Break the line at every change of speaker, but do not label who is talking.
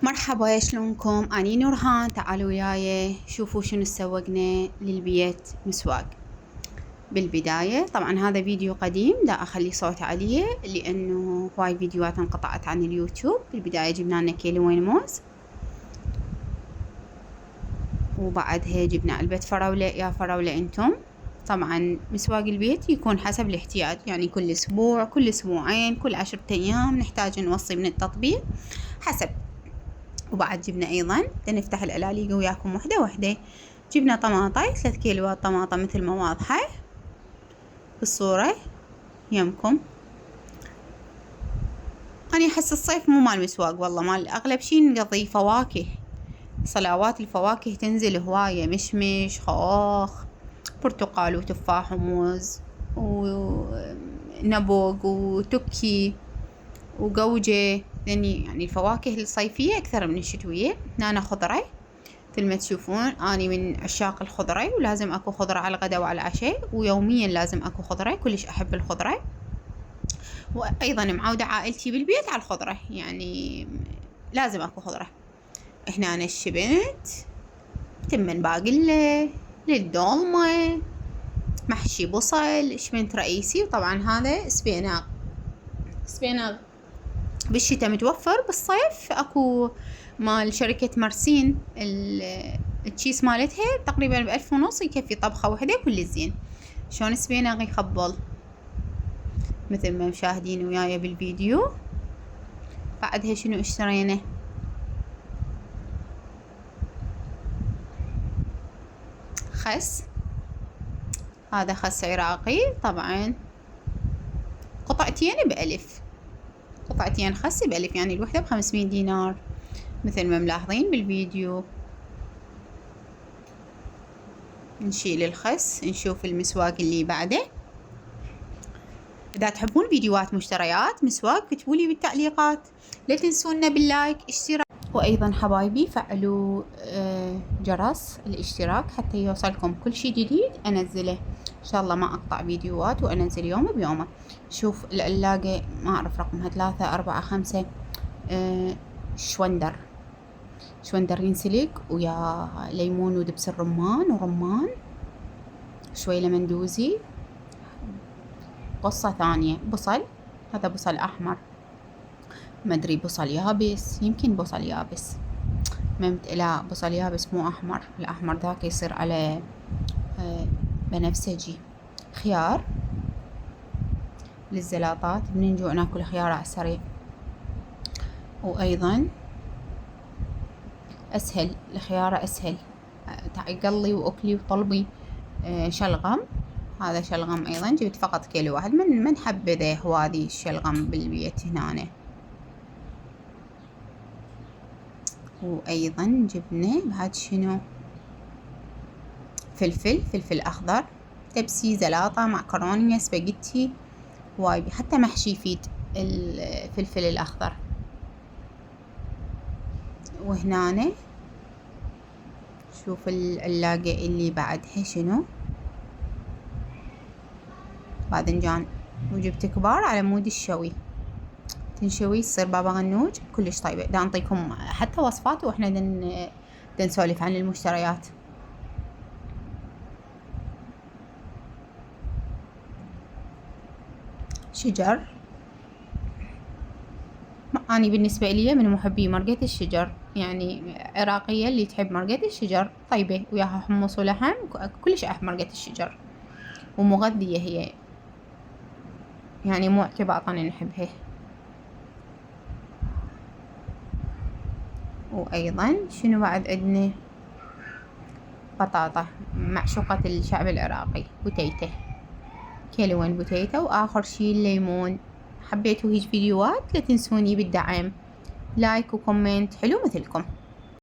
مرحبا، شلونكم؟ أني نورهان. تعالوا وياي شوفوا شنو سوقنا للبيت مسواق. بالبداية طبعا هذا فيديو قديم دا أخلي صوت عليه لأنه هواي فيديوهات انقطعت عن اليوتيوب. بالبداية جبنا لنا كيلوين موز، وبعدها جبنا علبة فراولة. يا فراولة انتم طبعا مسواق البيت يكون حسب الاحتياج، يعني كل أسبوع، كل أسبوعين، كل 10 أيام نحتاج نوصي من التطبيق حسب. وبعد جبنا أيضا نفتح العلاليقة وياكم وحدة وحدة. جبنا طماطة 3 كيلوات طماطة مثل ما واضحة بالصورة يمكم. أنا أحس الصيف مو مال مسواق والله، مال أغلب شي نقضي فواكه. صلاوات الفواكه تنزل هواية، مشمش، خوخ، برتقال وتفاح وموز ونبوق وتوكي وقوجة، لأني يعني الفواكه الصيفية أكثر من الشتوية. هنا خضرة مثل ما تشوفون، أنا من عشاق الخضرة، ولازم أكو خضرة على الغداء وعلى العشاء، ويوميا لازم أكو خضرة، كلش أحب الخضرة. وأيضا معودة عائلتي بالبيت على الخضرة، يعني لازم أكو خضرة. هنا الشبت، تمن باقلة، للدولمة، محشي بصل، شمنت رئيسي، وطبعا هذا سبيناغ. بالشتاء متوفر، بالصيف اكو مال شركة مرسين التشيس مالتها تقريبا ب1500 يكفي طبخة وحدة كل زين. شلون سبيناغ يخبل مثل ما مشاهدين وياي بالفيديو. بعدها شنو اشترينا؟ خس، هذا خس عراقي طبعا، قطعتين ب1000، قطعتين خس ب1000، يعني الوحدة ب500 دينار مثل ما ملاحظين بالفيديو. نشيل الخس، نشوف المسواق اللي بعده. إذا تحبون فيديوهات مشتريات مسواق كتبولي بالتعليقات، لا تنسونا باللايك اشتراك، وأيضا حبايبي فعلوا جرس الاشتراك حتى يوصلكم كل شي جديد أنزله. إن شاء الله ما أقطع فيديوهات وأنزل يوم بيومه. شوف العلاقة ما أعرف رقمها 3 4 5 شوندر ينسلق ويا ليمون ودبس الرمان ورمان، شوي لمندوزي، قصة ثانية بصل، هذا بصل أحمر، ما أدري بصل يابس، يمكن بصل يابس، لا بصل يابس مو أحمر، الأحمر ذاك يصير على بنفسجي. خيار للزلاطات، بننجوع ناكل خيار على السريع. وأيضا أسهل الخيار، أسهل قلي وأكلي وطلبي. شلغم، هذا شلغم أيضا جبت فقط كيلو واحد، من حبذا هواذي الشلغم بالبيت هنا. وأيضا جبنا بعد شنو؟ فلفل أخضر، تبسي، زلاطة، معكرونية، سباجيتي، واي حتى محشي يفيد الفلفل الأخضر. وهنا شوف العلاقة اللي بعدها شنو؟ باذنجان، وجبت كبار على مود الشوي، تنشوي تصير بابا غنوج كلش طيبة. دا نعطيكم حتى وصفات واحنا نسولف عن المشتريات. شجر، أنا بالنسبة لي من محبي مرقة الشجر، يعني عراقية اللي تحب مرقة الشجر طيبة وياها حمص ولحم، كلش أحب مرقة الشجر، ومغذية هي، يعني مو اعتباطا نحبها. وأيضا شنو بعد عندنا؟ بطاطا معشوقة الشعب العراقي، بوتيتة، كيلوين بوتيتة. وآخر شي الليمون. حبيتوا هيج فيديوهات لا تنسوني بالدعم، لايك وكومنت حلو مثلكم.